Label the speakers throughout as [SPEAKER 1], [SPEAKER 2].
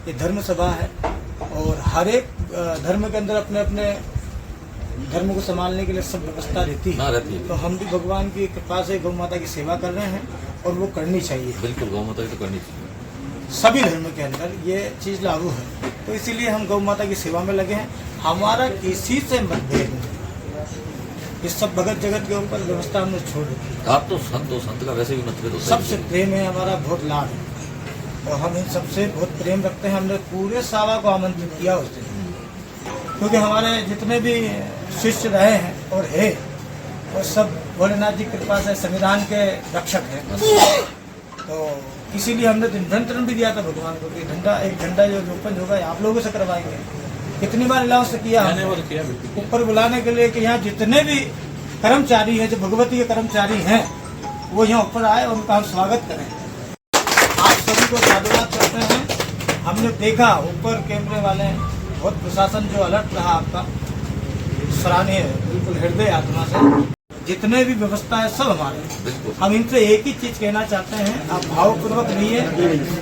[SPEAKER 1] ये धर्म सभा है और हर एक धर्म के अंदर अपने अपने धर्म को संभालने के लिए सब व्यवस्था रहती है। तो हम भी भगवान की कृपा से गौ माता की सेवा कर रहे हैं और वो करनी चाहिए।
[SPEAKER 2] बिल्कुल, गौ माता की तो करनी चाहिए।
[SPEAKER 1] सभी धर्म के अंदर ये चीज़ लागू है, तो इसीलिए हम गौ माता की सेवा में लगे हैं। हमारा किसी से मतभेद नहीं, इस सब भगत जगत के ऊपर व्यवस्था हमने छोड़ रखी है।
[SPEAKER 2] आप तो संत हो, संत का वैसे भी मतभेद होता है।
[SPEAKER 1] सबसे प्रेम है, हमारा बहुत लाड है और हम इन सबसे बहुत प्रेम रखते हैं। हमने पूरे सावा को आमंत्रित किया उस दिन, क्योंकि हमारे जितने भी शिष्य रहे हैं और है और सब भोलेनाथ जी की कृपा से संविधान के रक्षक हैं। तो इसीलिए हमने निमंत्रण भी दिया था भगवान को कि एक झंडा जो रोपण होगा आप लोगों से करवाएंगे। कितनी बार अनाउंस किया ऊपर बुलाने के लिए कि यहाँ जितने भी कर्मचारी हैं, जो भगवती के कर्मचारी हैं, वो यहाँ ऊपर आए और उनका हम स्वागत करें। आप सभी को साधुवाद करते हैं। हमने देखा ऊपर कैमरे वाले बहुत प्रशासन जो अलर्ट रहा आपका सराहनीय है, बिल्कुल हृदय आत्मा से। जितने भी व्यवस्था है सब हमारे। हम इनसे एक ही चीज कहना चाहते हैं, आप भावपूर्वक रहिए,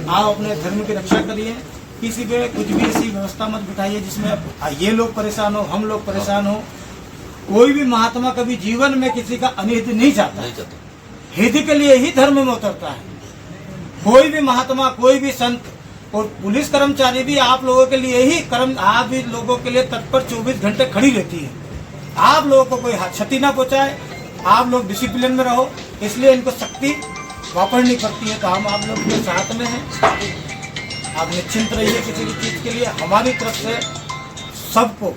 [SPEAKER 1] आप अपने धर्म की रक्षा करिए। किसी पे कुछ भी ऐसी व्यवस्था मत बिठाइए जिसमें ये लोग परेशान हो, हम लोग परेशान हो। कोई भी महात्मा कभी जीवन में किसी का अनिहित नहीं चाहता, हित के लिए ही धर्म में उतरता है। कोई भी महात्मा, कोई भी संत और पुलिस कर्मचारी भी आप लोगों के लिए ही आप भी लोगों के लिए तत्पर 24 घंटे खड़ी रहती है। आप लोगों को कोई क्षति ना पहुंचाए, आप लोग डिसिप्लिन में रहो, इसलिए इनको शक्ति वापरनी पड़ती है। तो हम आप लोग के साथ में हैं, आप निश्चिंत रहिए किसी भी चीज के लिए। हमारी तरफ से सबको,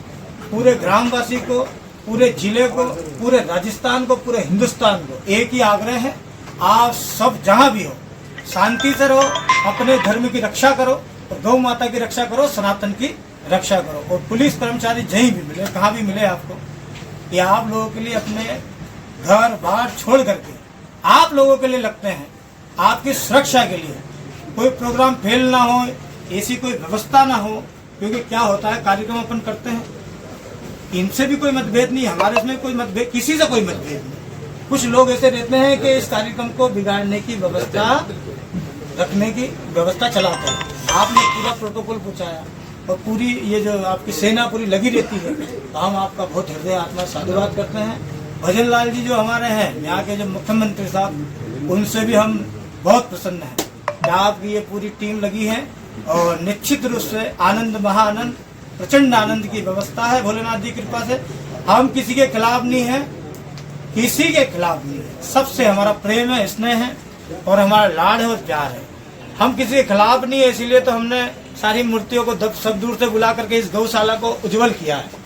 [SPEAKER 1] पूरे ग्रामवासी को, पूरे जिले को, पूरे राजस्थान को, पूरे हिंदुस्तान को एक ही आग्रह है, आप सब जहाँ भी हो शांति से रहो, अपने धर्म की रक्षा करो और गौ माता की रक्षा करो, सनातन की रक्षा करो। और पुलिस कर्मचारी जहीं भी मिले, कहाँ भी मिले आपको, ये आप लोगों के लिए अपने घर बार छोड़ करके आप लोगों के लिए लगते हैं, आपकी सुरक्षा के लिए। कोई प्रोग्राम फेल ना हो, ऐसी कोई व्यवस्था ना हो, क्योंकि क्या होता है कार्यक्रम अपन करते हैं, इनसे भी कोई मतभेद नहीं, हमारे इसमें कोई मतभेद, किसी से कोई मतभेद नहीं। कुछ लोग ऐसे रहते हैं कि इस कार्यक्रम को बिगाड़ने की व्यवस्था, रखने की व्यवस्था चलाते हैं। आपने पूरा प्रोटोकॉल पहुंचाया और पूरी ये जो आपकी सेना पूरी लगी रहती है, तो हम आपका बहुत हृदय आत्मा साधुवाद करते हैं। भजन लाल जी जो हमारे हैं यहाँ के जो मुख्यमंत्री साहब, उनसे भी हम बहुत प्रसन्न हैं कि आपकी ये पूरी टीम लगी है और निश्चित रूप से आनंद, महाआनंद, प्रचंड आनंद की व्यवस्था है भोलेनाथ जी की कृपा से। हम किसी के खिलाफ नहीं है, किसी के खिलाफ नहीं है, सबसे हमारा प्रेम है, स्नेह है और हमारा लाड है और प्यार है। हम किसी के खिलाफ नहीं है, इसीलिए तो हमने सारी मूर्तियों को सब दूर से बुला करके इस गौशाला को उज्जवल किया है।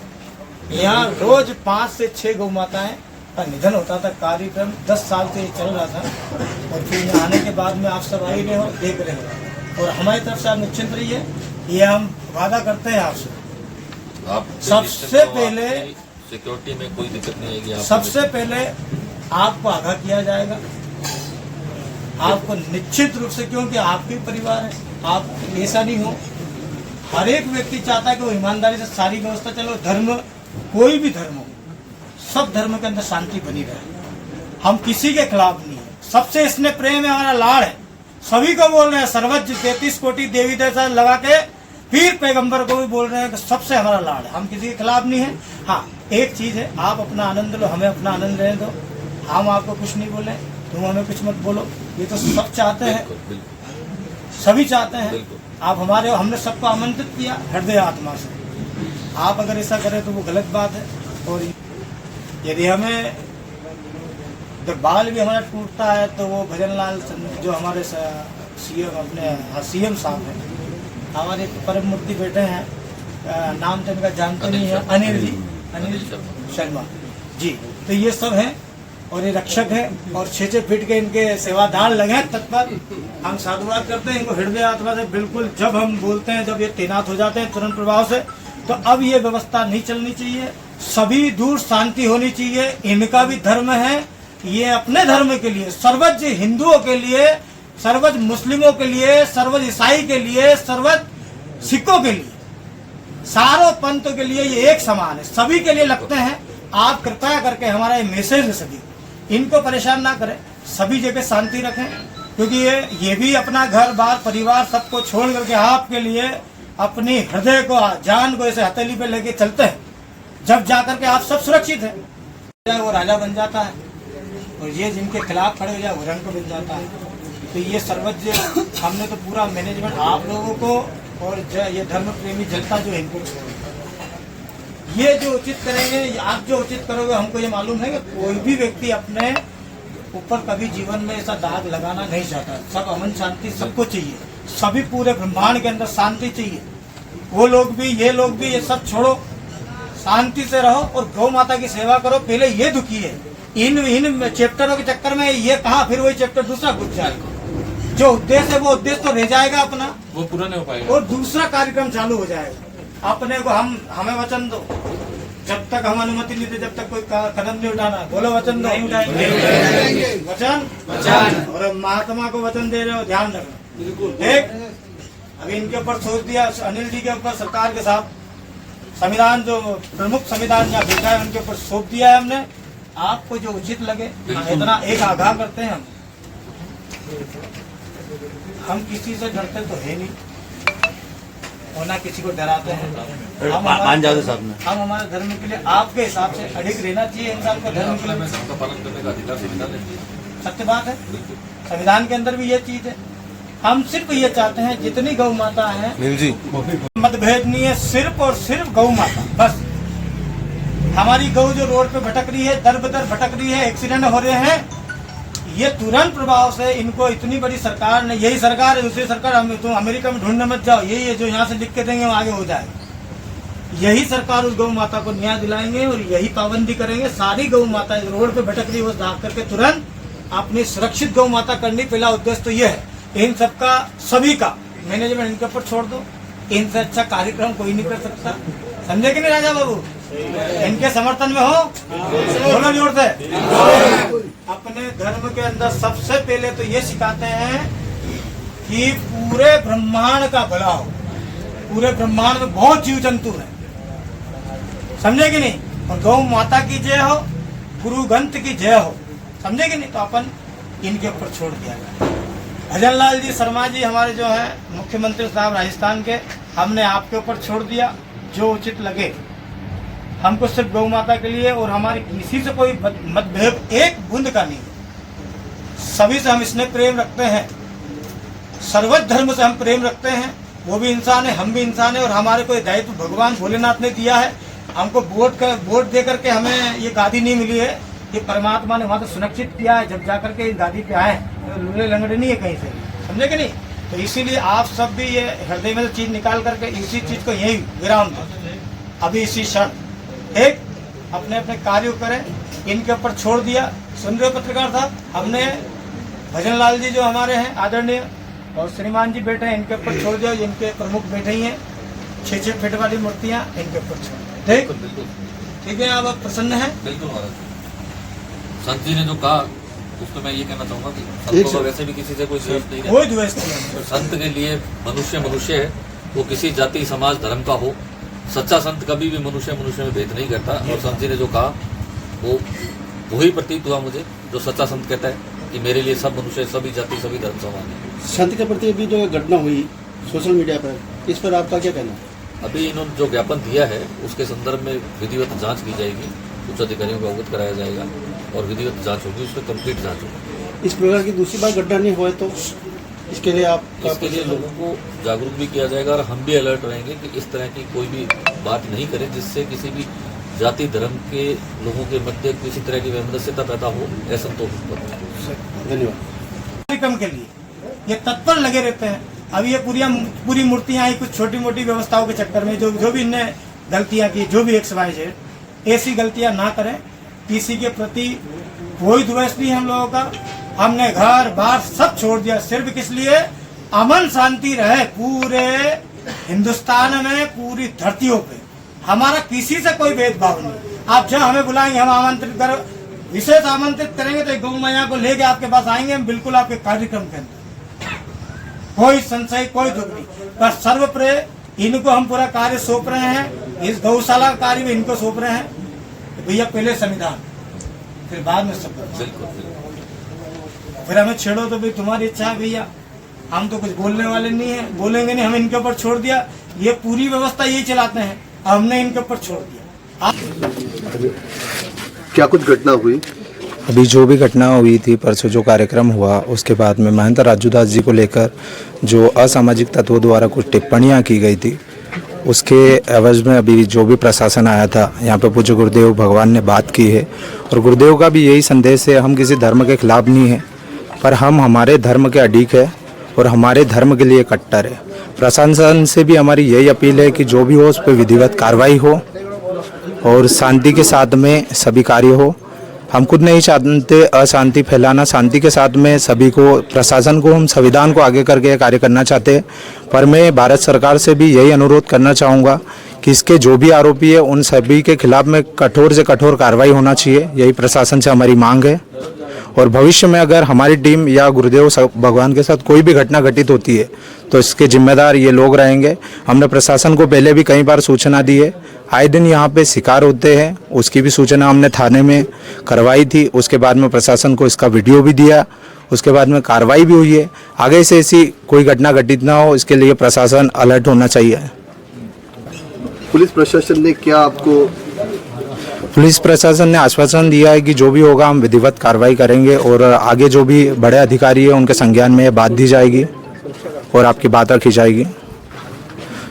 [SPEAKER 1] यहाँ रोज 5 से 6 गौ माताएं का निधन होता था। कार्यक्रम 10 साल से चल रहा था और फिर यहाँ आने के बाद में आप सब आ ही रहे हो, देख रहे हो और हमारी तरफ से आप निश्चिंत रहिए, ये हम वादा करते हैं आपसे। सबसे पहले
[SPEAKER 2] सिक्योरिटी में कोई दिक्कत नहीं आएगी।
[SPEAKER 1] सबसे पहले आपको आगाह किया जाएगा, आपको निश्चित रूप से, क्योंकि आपके परिवार है, आप ऐसा नहीं हो। हर एक व्यक्ति चाहता है कि वो ईमानदारी से सारी व्यवस्था चलो। धर्म, कोई भी धर्म हो, सब धर्म के अंदर शांति बनी रहे। हम किसी के खिलाफ नहीं है, सबसे स्नेह प्रेम है, हमारा लाड़ है। सभी को बोल रहे हैं, सर्वज्ञ 33 कोटि देवी देवता लगा के फिर पैगंबर को भी बोल रहे हैं कि सबसे हमारा लाड़ है, हम किसी के खिलाफ नहीं है। हाँ, एक चीज है, आप अपना आनंद लो, हमें अपना आनंद लेने दो। हम आपको कुछ नहीं बोले, तुम हमें कुछ मत बोलो, ये तो सब चाहते हैं, सभी चाहते हैं। आप हमारे, हमने सबको आमंत्रित किया हृदय आत्मा से। आप अगर ऐसा करें तो वो गलत बात है। और यदि हमें जब बाल भी हमारा टूटता है तो वो भजन लाल जो हमारे सीएम, अपने सीएम साहब हैं, हमारे परम मूर्ति बेटे हैं, नाम तो इनका जानते नहीं है, अनिल शर्मा जी। तो ये सब हैं और ये रक्षक हैं और 6 फीट के इनके सेवादार लगे हैं तत्पर। हम साधुवाद करते हैं इनको हृदय आत्मा से। बिल्कुल जब हम बोलते हैं, जब ये तैनात हो जाते हैं तुरंत प्रभाव से, तो अब ये व्यवस्था नहीं चलनी चाहिए, सभी दूर शांति होनी चाहिए। इनका भी धर्म है, ये अपने धर्म के लिए, सर्वज्ञ हिंदुओं के लिए, सर्वज्ञ मुस्लिमों के लिए, सर्वज्ञ ईसाई के लिए, सर्वज्ञ सिखों के लिए, सारों पंथों के लिए ये एक समान है, सभी के लिए लगते हैं। आप कृपया करके हमारा ये मैसेज है, सभी इनको परेशान ना करें, सभी जगह शांति रखें क्योंकि ये भी अपना घर बार परिवार सबको छोड़ करके आपके लिए अपनी हृदय को जान को ऐसे हथेली पे लेके चलते हैं, जब जाकर के आप सब सुरक्षित है वो राजा बन जाता है, और ये जिनके खिलाफ खड़े हो जाए वो रंग बन जाता है। तो ये सर्वज्ञ हमने तो पूरा मैनेजमेंट आप लोगों को और ये धर्म प्रेमी जनता जो इनको ये जो उचित करेंगे, आप जो उचित करोगे, हमको ये मालूम है कि कोई भी व्यक्ति अपने ऊपर कभी जीवन में ऐसा दाग लगाना नहीं चाहता। सब अमन शांति सबको चाहिए, सभी पूरे ब्रह्मांड के अंदर शांति चाहिए। वो लोग भी ये लोग भी ये सब छोड़ो, शांति से रहो और गौ माता की सेवा करो। पहले ये दुखी है, इन चैप्टरों के चक्कर में ये कहा फिर वही चैप्टर दूसरा घुस जाएगा। जो उद्देश्य है वो उद्देश्य तो रह जाएगा अपना,
[SPEAKER 2] वो पूरा नहीं हो पाएगा
[SPEAKER 1] और दूसरा कार्यक्रम चालू हो जाएगा। अपने को हमें वचन दो, जब तक हम अनुमति नहीं दे, जब तक कोई कदम नहीं उठाना। बोलो वचन दो, नहीं उठाएंगे। वचन और महात्मा को वचन दे रहे हो, ध्यान रखना। बिल्कुल देख, अभी इनके ऊपर सोच दिया, अनिल जी के ऊपर सरकार के साथ संविधान जो प्रमुख संविधान यहाँ बैठा है उनके ऊपर सौंप दिया है हमने। आपको जो उचित लगे इतना एक आगाह करते हैं हम किसी से डरते तो है नहीं और ना किसी को डराते हैं। हम हमारे धर्म के लिए आपके हिसाब से अडिग रहना चाहिए इंसान को। धर्म के लिए
[SPEAKER 2] सबका पालन करने का अधिकार संविधान ने दिया।
[SPEAKER 1] सत्य बात है, संविधान के अंदर भी ये चीज है। हम सिर्फ ये चाहते हैं जितनी गौ माता है मतभेद नहीं है, सिर्फ और सिर्फ गौ माता बस। हमारी गौ जो रोड पे भटक रही है, दर बदर भटक रही है, एक्सीडेंट हो रहे हैं, ये तुरंत प्रभाव से इनको इतनी बड़ी सरकार ने, यही सरकार है, दूसरी सरकार हम तुम अमेरिका में ढूंढने मत जाओ, यही है जो यहाँ से लिख के देंगे वो आगे हो जाए। यही सरकार उस गौ माता को न्याय दिलाएंगे और यही पाबंदी करेंगे। सारी गौ माता रोड पे भटक रही है वो दाग करके तुरंत अपनी सुरक्षित गौ माता करनी। पहला उद्देश्य तो ये है। इन सबका सभी का मैनेजमेंट इनके ऊपर छोड़ दो, इनसे अच्छा कार्यक्रम कोई नहीं कर सकता। समझे कि नहीं राजा बाबू? इनके समर्थन में हो, बोलो जोर से। अपने धर्म के अंदर सबसे पहले तो ये सिखाते हैं कि पूरे ब्रह्मांड का भला हो। पूरे ब्रह्मांड में बहुत जीव जंतु है, समझे कि नहीं? और गौ माता की जय हो, गुरु ग्रंथ की जय हो, समझे कि नहीं? तो अपन इनके ऊपर छोड़ दिया गया। भजन लाल जी शर्मा जी हमारे जो है मुख्यमंत्री साहब राजस्थान के, हमने आपके ऊपर छोड़ दिया जो उचित लगे। हमको सिर्फ गौ माता के लिए और हमारी किसी से कोई मतभेद एक बूंद का नहीं। सभी से हम स्नेह प्रेम रखते हैं, सर्वोच्च धर्म से हम प्रेम रखते हैं। वो भी इंसान है, हम भी इंसान है, और हमारे को दायित्व भगवान भोलेनाथ ने दिया है। हमको वोट दे करके हमें ये गादी नहीं मिली है, ये परमात्मा ने वहाँ तो सुनिश्चित किया है। जब जाकर के इस गादी पे आए तो लूले लंगड़े नहीं है कहीं से, समझे कि नहीं? तो इसीलिए आप सब भी ये हृदय में से चीज निकाल करके इसी चीज को यही विराम दो अभी इसी क्षण। एक अपने अपने कार्य करें, इनके ऊपर छोड़ दिया। सुन रहे पत्रकार साहब, हमने भजन लाल जी जो हमारे हैं आदरणीय और श्रीमान जी बैठे हैं, इनके ऊपर छोड़ दिया। इनके प्रमुख बैठे ही हैं, 6-6 फीट वाली मूर्तियां इनके ऊपर छोड़। ठीक ठीक है, आप प्रसन्न हैं?
[SPEAKER 2] बिल्कुल महाराज। संत जी ने जो कहा उसमें मैं ये कहना चाहूंगा कि संतों का वैसे भी किसी से कोई द्वेष नहीं है।
[SPEAKER 1] कोई द्वेष नहीं।
[SPEAKER 2] संत के लिए मनुष्य है, वो किसी जाति समाज धर्म का हो। सच्चा संत कभी भी मनुष्य में भेद नहीं करता। और संत जी ने जो कहा वो वही प्रतीत हुआ मुझे, जो सच्चा संत कहता है कि मेरे लिए सब मनुष्य, सभी जाति, सभी धर्म समान है।
[SPEAKER 3] संत के प्रति अभी जो घटना हुई सोशल मीडिया पर, इस पर आपका क्या कहना है?
[SPEAKER 2] अभी इन्होंने जो ज्ञापन दिया है उसके संदर्भ में विधिवत जांच की जाएगी, उच्च अधिकारियों को अवगत कराया जाएगा और विधिवत जांच होगी, उसमें कंप्लीट जांच होगी।
[SPEAKER 3] इस प्रकार की दूसरी बार घटना नहीं हुआ तो इसके लिए
[SPEAKER 2] इसके लिए लोगों को जागरूक भी किया जाएगा और हम भी अलर्ट रहेंगे कि इस तरह की कोई भी बात नहीं करें जिससे किसी भी जाति धर्म के लोगों के मध्य किसी तरह की वैमनस्यता पैदा हो, असंतोष उत्पन्न हो।
[SPEAKER 3] धन्यवाद।
[SPEAKER 1] कार्यक्रम के लिए ये तत्पर लगे रहते हैं। अभी ये पूरी मूर्तियां आई कुछ छोटी मोटी व्यवस्थाओं के चक्कर में, जो भी इनने गलतियां की, जो भी XYZ, ऐसी गलतियां ना करें। किसी के प्रति कोई द्वेष नहीं हम लोगों का। हमने घर बार सब छोड़ दिया, सिर्फ किस लिए? अमन शांति रहे पूरे हिंदुस्तान में, पूरी धरतियों पे। हमारा किसी से कोई भेदभाव नहीं। आप जब हमें बुलाएंगे हम आमंत्रित करो, विशेष आमंत्रित करेंगे तो गौ मैया को लेके आपके पास आएंगे हम, बिल्कुल आपके कार्यक्रम के अंदर। कोई संशय, कोई दुख नहीं। बस सर्वप्रिय इनको हम पूरा कार्य सौंप रहे हैं, इस गौशाला का कार्य भी इनको सौंप रहे हैं। भैया पहले संविधान, फिर बाद में सब।
[SPEAKER 2] बिल्कुल।
[SPEAKER 1] फिर हमें छेड़ो तो भाई तुम्हारी इच्छा है भैया, हम तो कुछ बोलने वाले नहीं है, बोलेंगे नहीं, हम इनके ऊपर छोड़ दिया। ये पूरी व्यवस्था यही चलाते हैं, हमने इनके ऊपर छोड़ दिया।
[SPEAKER 3] क्या कुछ घटना हुई?
[SPEAKER 4] अभी जो भी घटना हुई थी परसों जो कार्यक्रम हुआ, उसके बाद में महंत राजूदास जी को लेकर जो असामाजिक तत्वों द्वारा कुछ टिप्पणियां की गई थी, उसके एवज में अभी जो भी प्रशासन आया था, यहाँ पे पूज्य गुरुदेव भगवान ने बात की है। और गुरुदेव का भी यही संदेश है, हम किसी धर्म के खिलाफ नहीं है, पर हम हमारे धर्म के अडिग है और हमारे धर्म के लिए कट्टर है। प्रशासन से भी हमारी यही अपील है कि जो भी हो उस पर विधिवत कार्रवाई हो और शांति के साथ में सभी कार्य हो। हम खुद नहीं चाहते अशांति फैलाना, शांति के साथ में सभी को, प्रशासन को, हम संविधान को आगे करके कार्य करना चाहते हैं। पर मैं भारत सरकार से भी यही अनुरोध करना चाहूँगा कि इसके जो भी आरोपी है उन सभी के खिलाफ में कठोर से कठोर कार्रवाई होना चाहिए, यही प्रशासन से हमारी मांग है। और भविष्य में अगर हमारी टीम या गुरुदेव भगवान के साथ कोई भी घटना घटित होती है तो इसके जिम्मेदार ये लोग रहेंगे। हमने प्रशासन को पहले भी कई बार सूचना दी है, आए दिन यहाँ पे शिकार होते हैं, उसकी भी सूचना हमने थाने में करवाई थी। उसके बाद में प्रशासन को इसका वीडियो भी दिया, उसके बाद में कार्रवाई भी हुई है। आगे से ऐसी कोई घटना घटित ना हो, इसके लिए प्रशासन अलर्ट होना चाहिए।
[SPEAKER 3] पुलिस प्रशासन ने क्या आपको?
[SPEAKER 4] पुलिस प्रशासन ने आश्वासन दिया है कि जो भी होगा हम विधिवत कार्रवाई करेंगे और आगे जो भी बड़े अधिकारी है उनके संज्ञान में बात दी जाएगी और आपकी बात रखी जाएगी।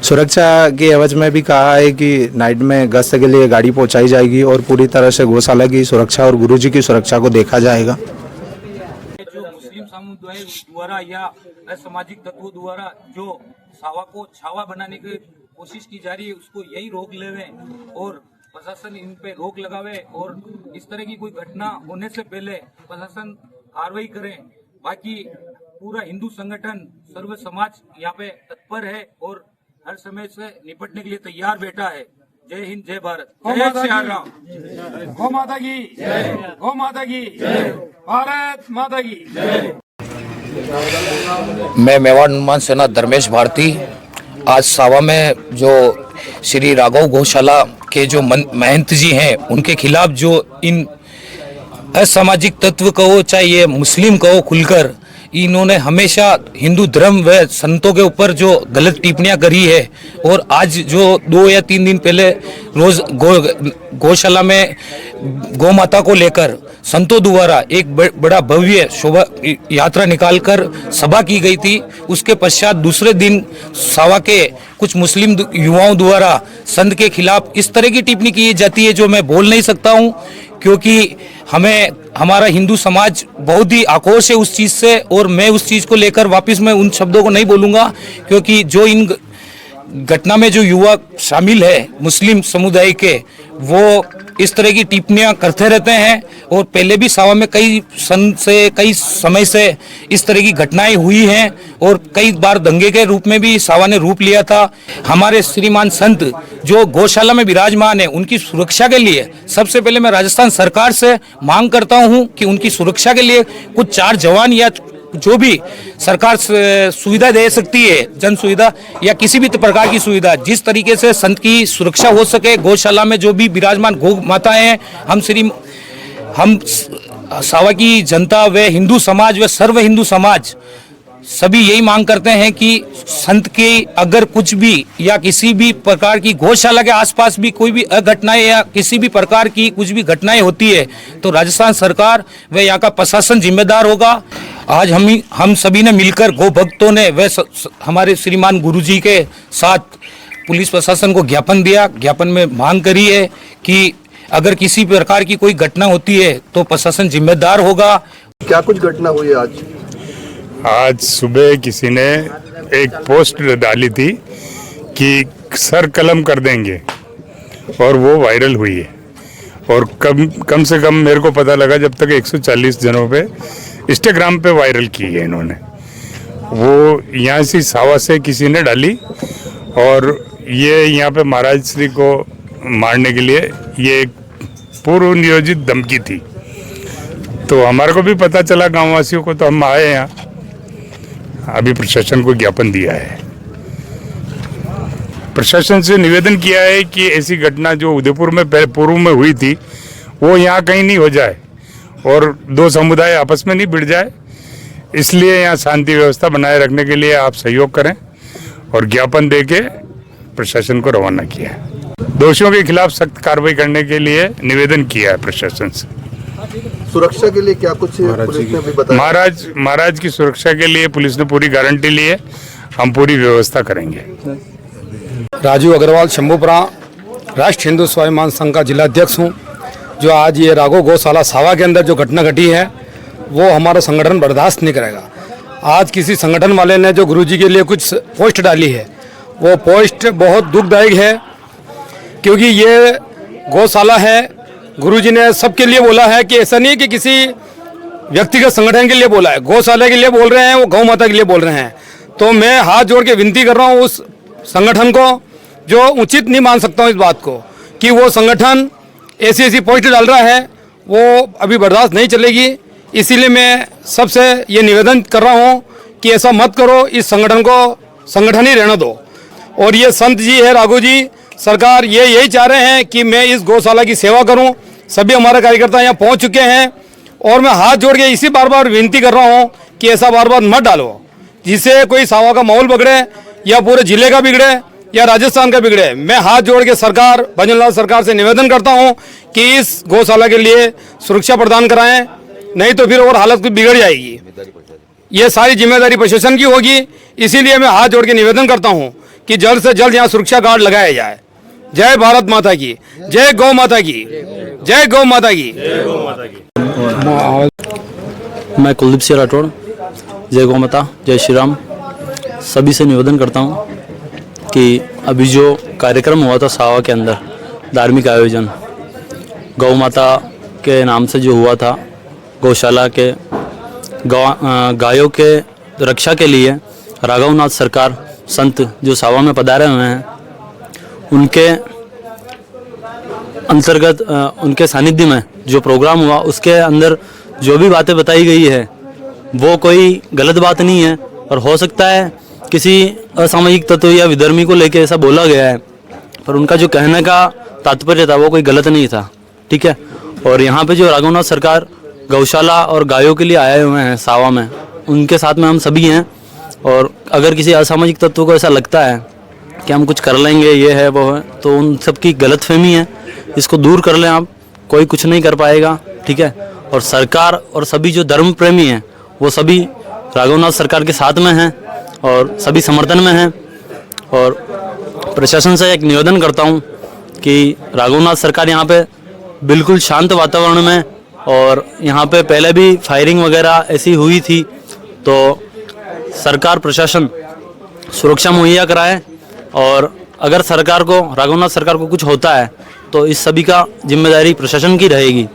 [SPEAKER 4] सुरक्षा के एवज में भी कहा है कि नाइट में गश्त के लिए गाड़ी पहुंचाई जाएगी और पूरी तरह से गौशाला की सुरक्षा और गुरुजी की सुरक्षा को देखा जाएगा।
[SPEAKER 5] जो मुस्लिम समुदाय द्वारा या असामाजिक तत्वों द्वारा जो सावा को छावा बनाने की कोशिश की जा रही है, उसको यही रोक लेवे और प्रशासन इन पे रोक लगावे और इस तरह की कोई घटना होने से पहले प्रशासन कार्रवाई करे। बाकी पूरा हिंदू संगठन सर्व समाज यहाँ पे तत्पर है और हर समय से निपटने के लिए तैयार बैठा है। जय हिंद, जय भारत, जय श्री राम, गौ माता की जय, गौ माता की जय, भारत माता की जय।
[SPEAKER 6] मैं मेवाड़ हनुमान सेना धर्मेश भारती आज सावा में जो श्री राघव गौशाला के जो महंत जी हैं उनके खिलाफ जो इन असामाजिक तत्व कहो चाहे ये मुस्लिम कहो, खुलकर इन्होंने हमेशा हिंदू धर्म व संतों के ऊपर जो गलत टिप्पणियां करी है और आज जो 2 या 3 दिन पहले रोज गौशाला में गौ माता को लेकर संतों द्वारा एक बड़ा भव्य शोभा यात्रा निकालकर सभा की गई थी। उसके पश्चात दूसरे दिन सावा के कुछ मुस्लिम युवाओं द्वारा संत के खिलाफ इस तरह की टिप्पणी की जाती है जो मैं बोल नहीं सकता हूं, क्योंकि हमारा हिंदू समाज बहुत ही आक्रोश है उस चीज से और मैं उस चीज को लेकर वापस मैं उन शब्दों को नहीं बोलूंगा, क्योंकि जो इन घटना में जो युवा शामिल है मुस्लिम समुदाय के, वो इस तरह की टिप्पणियां करते रहते हैं और पहले भी सावा में कई समय से इस तरह की घटनाएं हुई हैं और कई बार दंगे के रूप में भी सावा ने रूप लिया था। हमारे श्रीमान संत जो गौशाला में विराजमान है उनकी सुरक्षा के लिए सबसे पहले मैं राजस्थान सरकार से मांग करता हूं कि उनकी सुरक्षा के लिए कुछ 4 जवान या जो भी सरकार सुविधा दे सकती है, जन सुविधा या किसी भी प्रकार की सुविधा, जिस तरीके से संत की सुरक्षा हो सके। गौशाला में जो भी विराजमान गौ माताएं हैं, हम सावा की जनता व हिंदू समाज व सर्व हिंदू समाज सभी यही मांग करते हैं कि संत के अगर कुछ भी या किसी भी प्रकार की गौशाला के आसपास भी कोई भी अघटनाएं या किसी भी प्रकार की कुछ भी घटनाएं होती है तो राजस्थान सरकार व यहाँ का प्रशासन जिम्मेदार होगा। आज हम सभी ने मिलकर गौ भक्तों ने व हमारे श्रीमान गुरुजी के साथ पुलिस प्रशासन को ज्ञापन दिया। ज्ञापन में मांग करी है कि अगर किसी प्रकार की कोई घटना होती है तो प्रशासन जिम्मेदार होगा।
[SPEAKER 3] क्या कुछ घटना हुई आज?
[SPEAKER 7] आज सुबह किसी ने एक पोस्ट डाली थी कि सर कलम कर देंगे और वो वायरल हुई है और कम से कम मेरे को पता लगा जब तक 140 जनों पे इंस्टाग्राम पे वायरल की है इन्होंने। वो यहाँ से सावा से किसी ने डाली और ये यहाँ पे महाराज श्री को मारने के लिए ये एक पूर्व नियोजित धमकी थी। तो हमारे को भी पता चला गाँव वासियों को, तो हम आए यहाँ, अभी प्रशासन को ज्ञापन दिया है। प्रशासन से निवेदन किया है कि ऐसी घटना जो उदयपुर में पूर्व में हुई थी वो यहाँ कहीं नहीं हो जाए और 2 समुदाय आपस में नहीं भिड़ जाए। इसलिए यहाँ शांति व्यवस्था बनाए रखने के लिए आप सहयोग करें और ज्ञापन देके प्रशासन को रवाना किया है। दोषियों के खिलाफ सख्त कार्रवाई करने के लिए निवेदन किया है प्रशासन से।
[SPEAKER 8] सुरक्षा के लिए क्या कुछ पुलिस ने भी बताया?
[SPEAKER 7] महाराज की सुरक्षा के लिए पुलिस ने पूरी गारंटी ली है, हम पूरी व्यवस्था करेंगे।
[SPEAKER 6] राजू अग्रवाल शंभूपुरा राष्ट्र हिंदू स्वाभिमान संघ का जिलाध्यक्ष हूँ। जो आज ये राघव गौशाला सावा के अंदर जो घटना घटी है वो हमारा संगठन बर्दाश्त नहीं करेगा। आज किसी संगठन वाले ने जो गुरुजी के लिए कुछ पोस्ट डाली है वो पोस्ट बहुत दुखदायक है, क्योंकि ये गौशाला है। गुरुजी ने सबके लिए बोला है कि ऐसा नहीं कि किसी व्यक्तिगत संगठन के लिए बोला है, गौशाला के लिए बोल रहे हैं, वो गौ माता के लिए बोल रहे हैं। तो मैं हाथ जोड़ के विनती कर रहा हूँ उस संगठन को, जो उचित नहीं मान सकता हूँ इस बात को कि वो संगठन ऐसी पोस्ट डाल रहा है, वो अभी बर्दाश्त नहीं चलेगी। इसीलिए मैं सबसे ये निवेदन कर रहा हूँ कि ऐसा मत करो, इस संगठन को संगठन ही रहने दो। और ये संत जी है राघव जी, सरकार ये यही चाह रहे हैं कि मैं इस गौशाला की सेवा करूं। सभी हमारे कार्यकर्ता यहाँ पहुंच चुके हैं और मैं हाथ जोड़ के इसी बार विनती कर रहा हूं कि ऐसा बार मत डालो जिससे कोई सावा का माहौल बिगड़े या पूरे जिले का बिगड़े या राजस्थान का बिगड़े। मैं हाथ जोड़ के सरकार, भजनलाल सरकार से निवेदन करता हूं कि इस गौशाला के लिए सुरक्षा प्रदान कराएं, नहीं तो फिर और हालत कुछ बिगड़ जाएगी। ये सारी जिम्मेदारी प्रशासन की होगी। इसीलिए मैं हाथ जोड़ के निवेदन करता हूं कि जल्द से जल्द यहाँ सुरक्षा गार्ड लगाया जाए। जय भारत माता की, जय गौ माता की, जय गौ माता की।
[SPEAKER 9] मैं कुलदीप सिंह राठौड़, जय गौ माता, जय श्री राम। सभी से निवेदन करता हूँ कि अभी जो कार्यक्रम हुआ था सावा के अंदर, धार्मिक आयोजन गौ माता के नाम से जो हुआ था, गौशाला के गायों के रक्षा के लिए राघवनाथ सरकार संत जो सावा में पधारे हुए हैं, उनके अंतर्गत उनके सानिध्य में जो प्रोग्राम हुआ उसके अंदर जो भी बातें बताई गई है वो कोई गलत बात नहीं है। और हो सकता है किसी असामाजिक तत्व या विधर्मी को लेकर ऐसा बोला गया है, पर उनका जो कहने का तात्पर्य था वो कोई गलत नहीं था, ठीक है। और यहाँ पे जो राघवनाथ सरकार गौशाला और गायों के लिए आए हुए हैं सावा में, उनके साथ में हम सभी हैं। और अगर किसी असामाजिक तत्व को ऐसा लगता है कि हम कुछ कर लेंगे, ये है वो है, तो उन सब की गलतफहमी है, इसको दूर कर लें आप, कोई कुछ नहीं कर पाएगा, ठीक है। और सरकार और सभी जो धर्म प्रेमी हैं वो सभी राघवनाथ सरकार के साथ में हैं और सभी समर्थन में हैं। और प्रशासन से एक निवेदन करता हूं कि राघवनाथ सरकार यहाँ पे बिल्कुल शांत वातावरण में, और यहाँ पे पहले भी फायरिंग वगैरह ऐसी हुई थी, तो सरकार प्रशासन सुरक्षा मुहैया कराए। और अगर सरकार को, राघवनाथ सरकार को कुछ होता है तो इस सभी का जिम्मेदारी प्रशासन की रहेगी।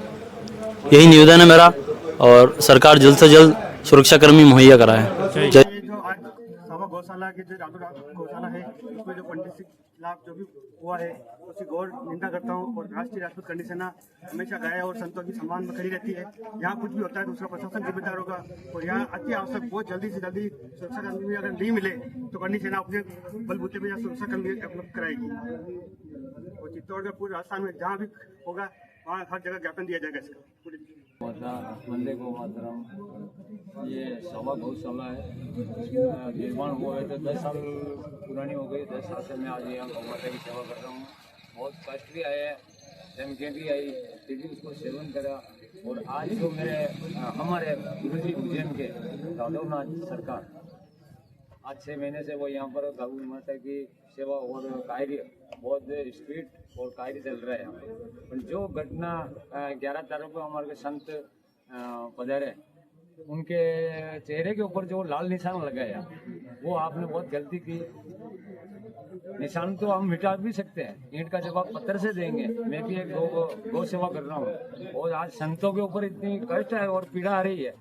[SPEAKER 9] यही निवेदन है मेरा, और सरकार जल्द से जल्द सुरक्षाकर्मी मुहैया कराए। जय।
[SPEAKER 3] जो आज सावा गौशाला के जो राघव गौशाला है, उसमें जो पंडित के खिलाफ जो भी हुआ है उसकी गौर निंदा करता हूँ। और राष्ट्रीय राजपूत करनी सेना हमेशा गाय और संतों की सम्मान में खड़ी रहती है। यहाँ कुछ भी होता है तो उसका प्रशासन जिम्मेदार होगा। और यहाँ अति आवश्यक बहुत जल्दी से जल्दी सुरक्षा कर्मी अगर नहीं मिले तो करनी सेना अपने बलबूते पर यहाँ सुरक्षा कर्मी उपलब्ध कराएगी। और चित्तौड़ का पूरे राजस्थान में जहाँ भी होगा वहाँ हर जगह ज्ञापन दिया जाएगा इसका।
[SPEAKER 10] वंदे गौ मातरम। ये सावा गौशाला है, निर्माण हुआ है तो 10 साल पुरानी हो गई। 10 साल से मैं आज यहाँ गौ माता की सेवा कर रहा हूँ। बहुत कष्ट भी आया, धमकियाँ भी आई, फिर भी उसको सेवन करा। और आज जो मेरे हमारे गुरुजी उज्जैन के राघवनाथ सरकार आज 6 महीने से वो यहाँ पर गौ माता की सेवा और कार्य बहुत स्पीड और कार्य चल रहा है यहाँ पर। जो घटना 11 तारीख को हमारे संत पधारे, उनके चेहरे के ऊपर जो लाल निशान लगाया वो आपने बहुत गलती की। निशान तो हम मिटा भी सकते हैं, ईंट का जवाब पत्थर से देंगे। मैं भी एक गौ सेवा कर रहा हूँ और आज संतों के ऊपर इतनी कष्ट है और पीड़ा आ रही है,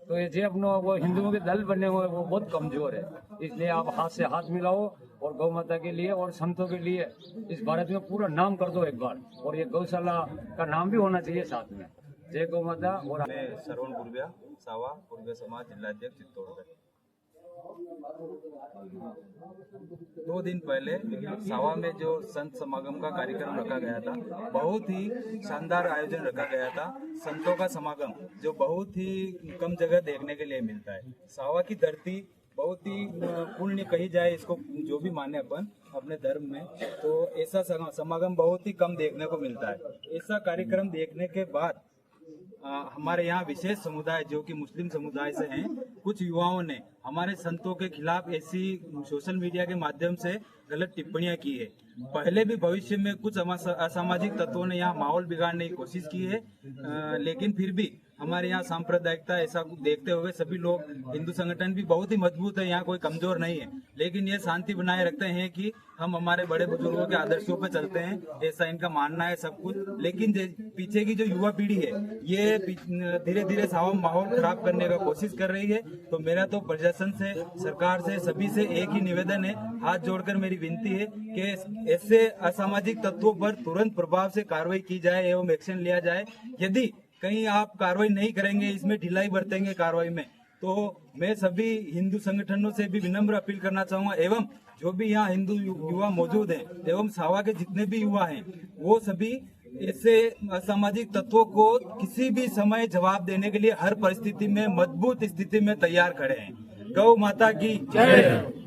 [SPEAKER 10] तो ये जो अपना वो हिंदुओं के दल बने हुए वो बहुत कमजोर है। इसलिए आप हाथ से हाथ मिलाओ और गौ माता के लिए और संतों के लिए इस भारत में पूरा नाम कर दो एक बार। और ये गौशाला का नाम भी होना चाहिए साथ में। जय गौ माता। और
[SPEAKER 11] श्रवण पूर्व्या सावा पूर्व समाज जिलाध्यक्ष चित्तौड़गढ़।
[SPEAKER 5] दो दिन पहले सावा में जो संत समागम का कार्यक्रम रखा गया था, बहुत ही शानदार आयोजन रखा गया था। संतों का समागम जो बहुत ही कम जगह देखने के लिए मिलता है। सावा की धरती बहुत ही पुण्य कही जाए इसको, जो भी माने अपन अपने धर्म में, तो ऐसा समागम बहुत ही कम देखने को मिलता है। ऐसा कार्यक्रम देखने के बाद हमारे यहाँ विशेष समुदाय जो कि मुस्लिम समुदाय से हैं, कुछ युवाओं ने हमारे संतों के खिलाफ ऐसी सोशल मीडिया के माध्यम से गलत टिप्पणियां की है। पहले भी भविष्य में कुछ असामाजिक तत्वों ने यहाँ माहौल बिगाड़ने की कोशिश की है, लेकिन फिर भी हमारे यहाँ सांप्रदायिकता ऐसा देखते हुए सभी लोग, हिंदू संगठन भी बहुत ही मजबूत है, यहाँ कोई कमजोर नहीं है, लेकिन ये शांति बनाए रखते हैं कि हम हमारे बड़े बुजुर्गों के आदर्शों पर चलते हैं, ऐसा इनका मानना है सब कुछ। लेकिन पीछे की जो युवा पीढ़ी है ये धीरे धीरे सावा माहौल खराब करने का कोशिश कर रही है। तो मेरा तो प्रशासन से, सरकार से, सभी से एक ही निवेदन है, हाथ जोड़कर मेरी विनती है कि ऐसे असामाजिक तत्वों पर तुरंत प्रभाव से कार्रवाई की जाए एवं एक्शन लिया जाए। यदि कहीं आप कार्रवाई नहीं करेंगे, इसमें ढिलाई बरतेंगे कार्रवाई में, तो मैं सभी हिंदू संगठनों से भी विनम्र अपील करना चाहूंगा, एवं जो भी यहाँ हिंदू युवा मौजूद हैं एवं सावा के जितने भी युवा हैं, वो सभी ऐसे असामाजिक तत्वों को किसी भी समय जवाब देने के लिए हर परिस्थिति में मजबूत स्थिति में तैयार खड़े हैं। गौ माता की जय।